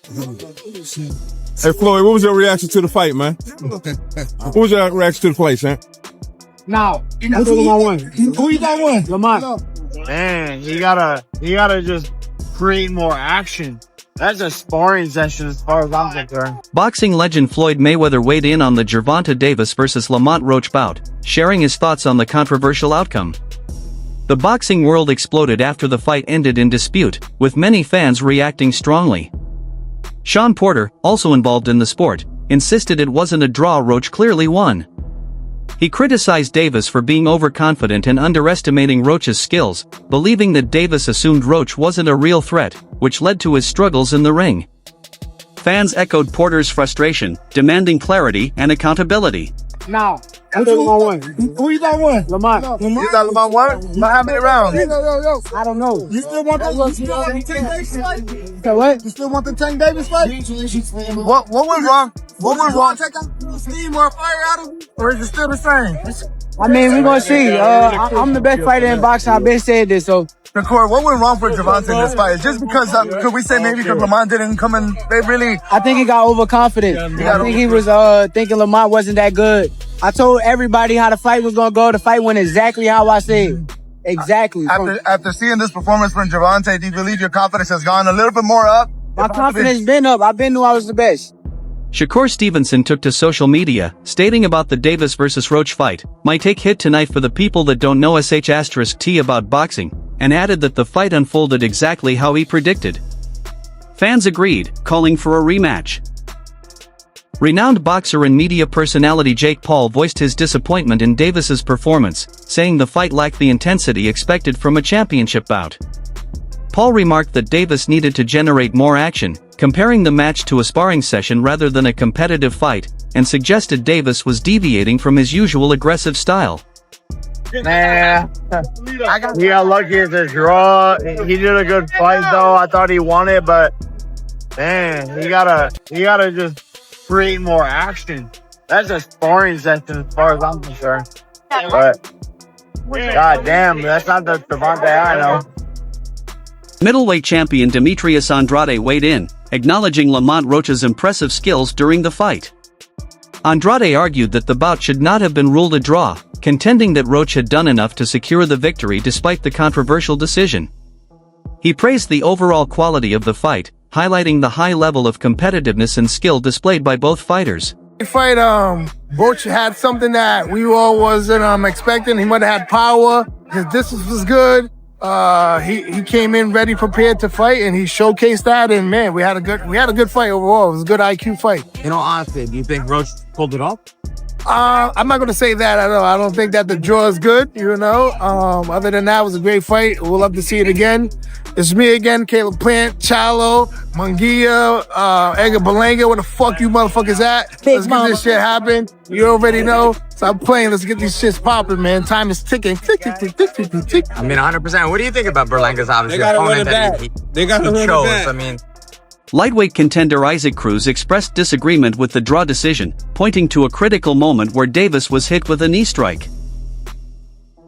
Hey, Floyd, what was your reaction to the fight, man? What was your reaction to the fight, champ? Now, who you got one? Lamont. Man, you gotta just create more action. That's a sparring session as far as I'm concerned. Boxing legend Floyd Mayweather weighed in on the Gervonta Davis vs. Lamont Roach bout, sharing his thoughts on the controversial outcome. The boxing world exploded after the fight ended in dispute, with many fans reacting strongly. Sean Porter, also involved in the sport, insisted it wasn't a draw. Roach clearly won. He criticized Davis for being overconfident and underestimating Roach's skills, believing that Davis assumed Roach wasn't a real threat, which led to his struggles in the ring. Fans echoed Porter's frustration, demanding clarity and accountability. Now, who you got one? Lamont. You got Lamont one? How many rounds? I don't know. You still want the Tank Davis fight? What? You still want the Tank Davis fight? What went wrong? What went wrong? Take out steam or fire out of him? Or is it still the same? I mean, we're gonna see. I'm the best fighter in boxing. I've been saying this, so. Nicole, what went wrong for Gervonta in this fight? Just because, could we say maybe because Lamont didn't come in, they really... I think he got overconfident. I think he was thinking Lamont wasn't that good. I told everybody how the fight was gonna go. The fight went exactly how I said. Exactly. After seeing this performance from Gervonta, do you believe your confidence has gone a little bit more up? My confidence been up. I've been knew I was the best. Shakur Stevenson took to social media, stating about the Davis vs. Roach fight, "My take hit tonight for the people that don't know *T about boxing," and added that the fight unfolded exactly how he predicted. Fans agreed, calling for a rematch. Renowned boxer and media personality Jake Paul voiced his disappointment in Davis's performance, saying the fight lacked the intensity expected from a championship bout. Paul remarked that Davis needed to generate more action, comparing the match to a sparring session rather than a competitive fight, and suggested Davis was deviating from his usual aggressive style. Nah, he got lucky as a draw. He did a good fight though. I thought he won it, but man, you gotta just create more action. That's a sparring session as far as I'm concerned. But god damn, that's not the Gervonta I know. Middleweight champion Demetrius Andrade weighed in, acknowledging Lamont Roach's impressive skills during the fight. Andrade argued that the bout should not have been ruled a draw, contending that Roach had done enough to secure the victory despite the controversial decision. He praised the overall quality of the fight, highlighting the high level of competitiveness and skill displayed by both fighters. The fight, Roach had something that we all wasn't expecting. He might have had power. His distance was good. He came in ready, prepared to fight, and he showcased that. And man, we had a good fight overall. It was a good IQ fight. In all honesty, do you think Roach pulled it off? I'm not gonna say that. I don't think that the draw is good. Other than that, it was a great fight. We'll love to see it again. It's me again, Caleb Plant, Chalo, Munguia, Edgar Berlanga. Where the fuck you motherfuckers at? Let's get this shit happen. You already know. Stop playing. Let's get these shits popping, man. Time is ticking. Tick, tick, tick, tick, tick, tick, tick. I mean, 100%. What do you think about Berlanga's obviously They gotta run opponent it that back. They gotta run it chose? back. I mean, Lightweight contender Isaac Cruz expressed disagreement with the draw decision, pointing to a critical moment where Davis was hit with a knee strike.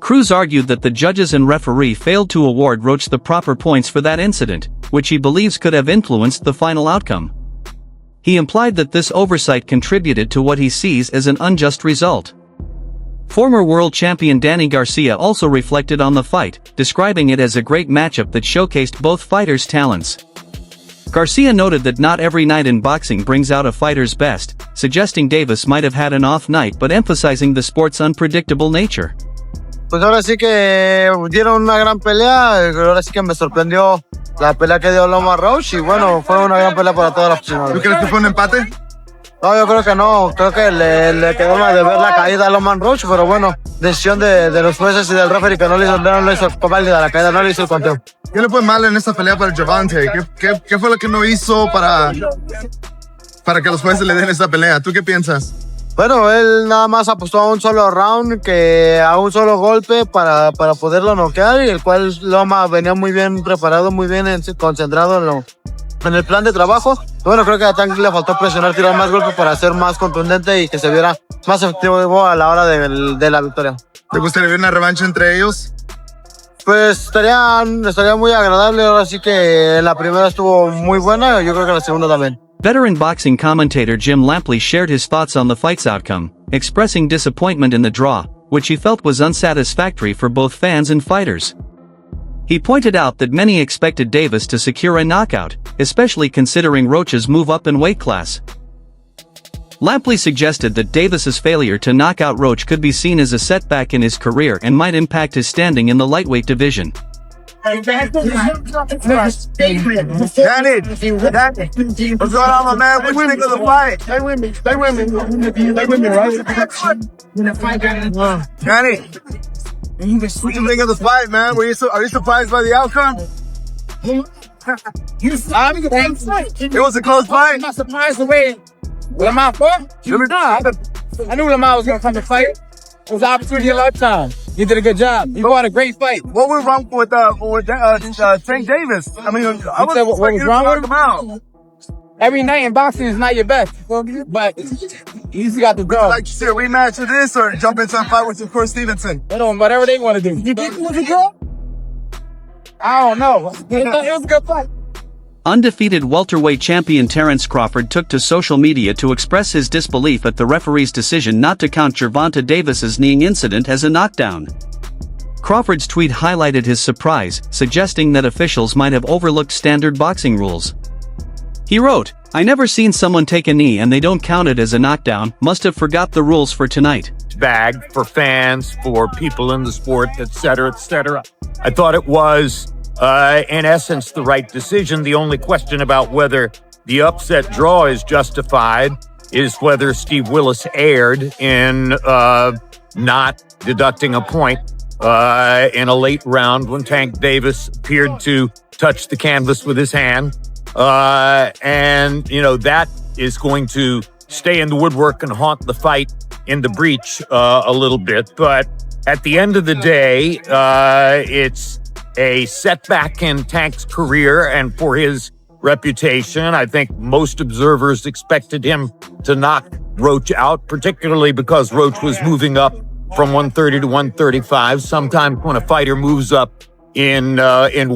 Cruz argued that the judges and referee failed to award Roach the proper points for that incident, which he believes could have influenced the final outcome. He implied that this oversight contributed to what he sees as an unjust result. Former world champion Danny Garcia also reflected on the fight, describing it as a great matchup that showcased both fighters' talents. Garcia noted that not every night in boxing brings out a fighter's best, suggesting Davis might have had an off night but emphasizing the sport's unpredictable nature. Pues ahora sí que dieron una gran pelea. Ahora sí que me sorprendió la pelea que dio Lamont Roach y bueno, fue una gran pelea para todas las personas. ¿Tú crees que fue un empate? No, yo creo que no. Creo que le quedó más de ver la caída a Lamont Roach, pero bueno, decisión de los jueces y del referee que no le hizo válida la caída, no le hizo el conteo. ¿Qué le fue mal en esta pelea para Gervonta? ¿Qué fue lo que no hizo para que los jueces le den esta pelea? ¿Tú qué piensas? Bueno, él nada más apostó a un solo round, a un solo golpe para poderlo noquear, y el cual Loma venía muy bien preparado, muy bien concentrado en el plan de trabajo. Bueno, creo que a Tank le faltó presionar, tirar más golpes para ser más contundente y que se viera más efectivo a la hora de la victoria. ¿Te gustaría ver una revancha entre ellos? Pues estaría muy agradable. Ahora sí que la primera estuvo muy buena. Yo creo que la segunda también. Veteran boxing commentator Jim Lampley shared his thoughts on the fight's outcome, expressing disappointment in the draw, which he felt was unsatisfactory for both fans and fighters. He pointed out that many expected Davis to secure a knockout, especially considering Roach's move up in weight class. Lampley suggested that Davis's failure to knock out Roach could be seen as a setback in his career and might impact his standing in the lightweight division. Danny, what's going on, my man? What do you think of the fight? Stay with me, right? Danny, what do you think of the fight, man? Are you surprised by the outcome? It was a close fight. I'm not surprised the way Lamont fought. I knew Lamont was going to come to fight. It was an opportunity of a lifetime. He did a good job. He fought a great fight. What went wrong with Tank Davis? I mean, I was what was wrong with him? out. Every night in boxing is not your best, but you just got the draw. Like you see a rematch of this or jump into a fight with Corey Stevenson? They don't, whatever they want to do. You think it was a draw? I don't know. It was a good fight. Undefeated welterweight champion Terence Crawford took to social media to express his disbelief at the referee's decision not to count Gervonta Davis's kneeing incident as a knockdown. Crawford's tweet highlighted his surprise, suggesting that officials might have overlooked standard boxing rules. He wrote, "I never seen someone take a knee and they don't count it as a knockdown, must have forgot the rules for tonight." Bag for fans, for people in the sport, etc., etc. I thought it was, in essence, the right decision. The only question about whether the upset draw is justified is whether Steve Willis erred in not deducting a point in a late round when Tank Davis appeared to touch the canvas with his hand. And, you know, that is going to stay in the woodwork and haunt the fight in the breach a little bit. But at the end of the day, it's a setback in Tank's career and for his reputation. I think most observers expected him to knock Roach out, particularly because Roach was moving up from 130 to 135. Sometimes when a fighter moves up in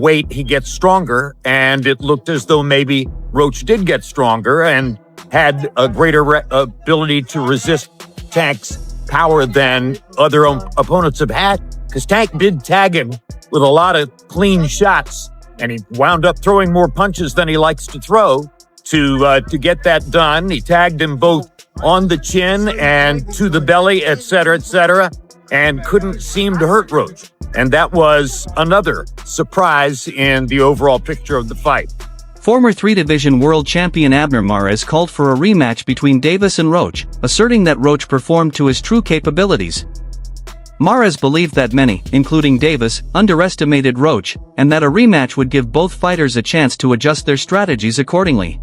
weight, he gets stronger, and it looked as though maybe Roach did get stronger and had a greater ability to resist Tank's power than other opponents have had, because Tank did tag him with a lot of clean shots, and he wound up throwing more punches than he likes to throw to get that done. He tagged him both on the chin and to the belly, etc., and couldn't seem to hurt Roach. And that was another surprise in the overall picture of the fight. Former 3-division world champion Abner Mares called for a rematch between Davis and Roach, asserting that Roach performed to his true capabilities. Mares believed that many, including Davis, underestimated Roach, and that a rematch would give both fighters a chance to adjust their strategies accordingly.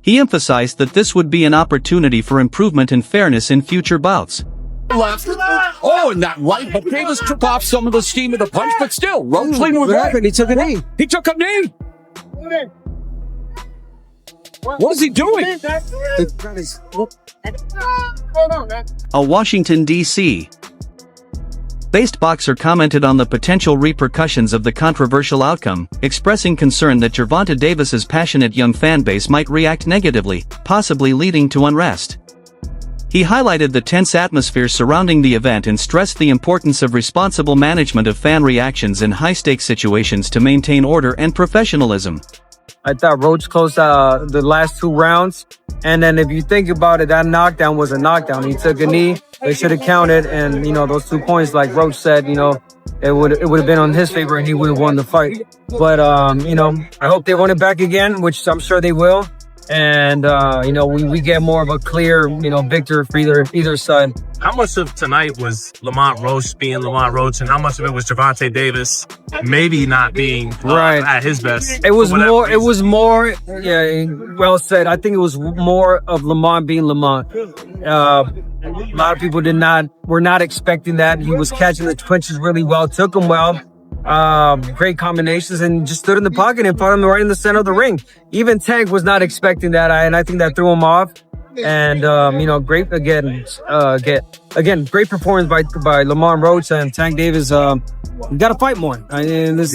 He emphasized that this would be an opportunity for improvement and fairness in future bouts. Oh, and that right, but Davis took off some of the steam of the punch, but still, Roach leaned with it. He took a knee. He took a knee. What is he doing? A Washington, D.C. based boxer commented on the potential repercussions of the controversial outcome, expressing concern that Gervonta Davis's passionate young fan base might react negatively, possibly leading to unrest. He highlighted the tense atmosphere surrounding the event and stressed the importance of responsible management of fan reactions in high-stakes situations to maintain order and professionalism. I thought Roach closed the last 2 rounds. And then if you think about it, that knockdown was a knockdown. He took a knee. They should have counted. And, you know, those 2 points, like Roach said, you know, it would have been on his favor and he would have won the fight. But, you know, I hope they run it back again, which I'm sure they will. And, you know, we get more of a clear, you know, victor for either side. How much of tonight was Lamont Roach being Lamont Roach, and how much of it was Gervonta Davis maybe not being at his best? It was more, yeah, well said. I think it was more of Lamont being Lamont. A lot of people were not expecting that. He was catching the punches really well, took them well. Great combinations, and just stood in the pocket and fought him right in the center of the ring. Even Tank was not expecting that, and I think that threw him off. And you know, great again, great performance by Lamont Roach and Tank Davis. You got to fight more. I mean, this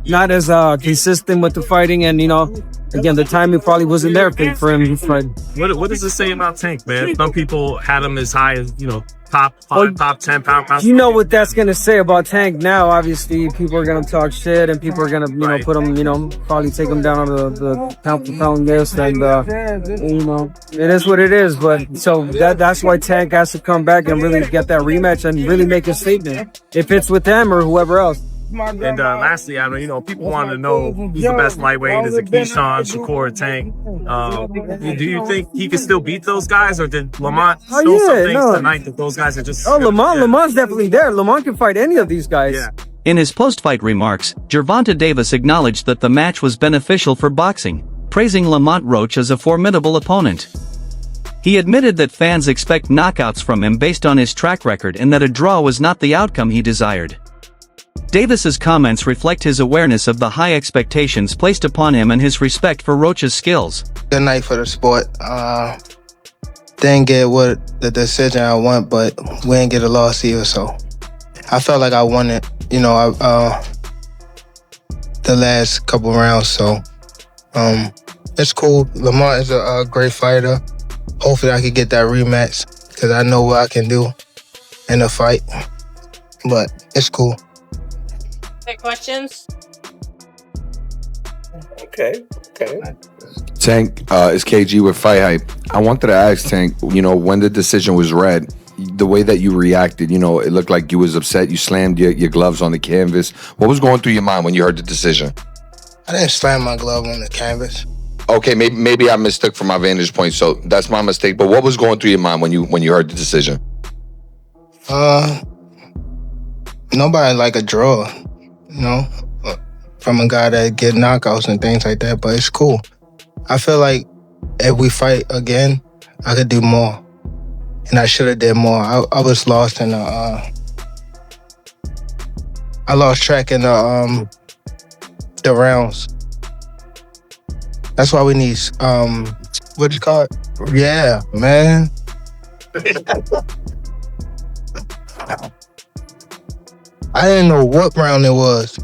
not as consistent with the fighting, and you know, again, the timing probably wasn't there for him. What does it say about Tank, man? Some people had him as high as, you know, top 5, top 10 pound. You know what that's gonna say about Tank now. Obviously, people are gonna talk shit, and people are gonna, you know, put him, you know, probably take him down on the pound for pound list, and you know, it is what it is. But so that's why Tank has to come back and really get that rematch and really make a statement, if it's with them or whoever else. And lastly, Adam, you know, people want to know who's the best lightweight. Is it Keyshawn, Shakur, Tank? Do you think he can still beat those guys, or did Lamont show some things tonight that those guys are just? Lamont's definitely there. Lamont can fight any of these guys. Yeah. In his post-fight remarks, Gervonta Davis acknowledged that the match was beneficial for boxing, praising Lamont Roach as a formidable opponent. He admitted that fans expect knockouts from him based on his track record and that a draw was not the outcome he desired. Davis's comments reflect his awareness of the high expectations placed upon him and his respect for Roach's skills. Good night for the sport. Didn't get what the decision I want, but we didn't get a loss either, so I felt like I won it, you know, the last couple rounds, so it's cool. Lamont is a great fighter. Hopefully I can get that rematch, because I know what I can do in a fight, but it's cool. Questions? Okay. Tank, is KG with Fight Hype. I wanted to ask Tank, you know, when the decision was read, the way that you reacted, you know, it looked like you was upset. You slammed your gloves on the canvas. What was going through your mind when you heard the decision? I didn't slam my glove on the canvas. Okay, maybe I mistook from my vantage point, so that's my mistake. But what was going through your mind when you heard the decision? Nobody like a draw, you know, from a guy that get knockouts and things like that, but it's cool. I feel like if we fight again, I could do more. And I should have did more. I was lost in the, I lost track in the rounds. That's why we need, what you call it? Yeah, man. I didn't know what round it was.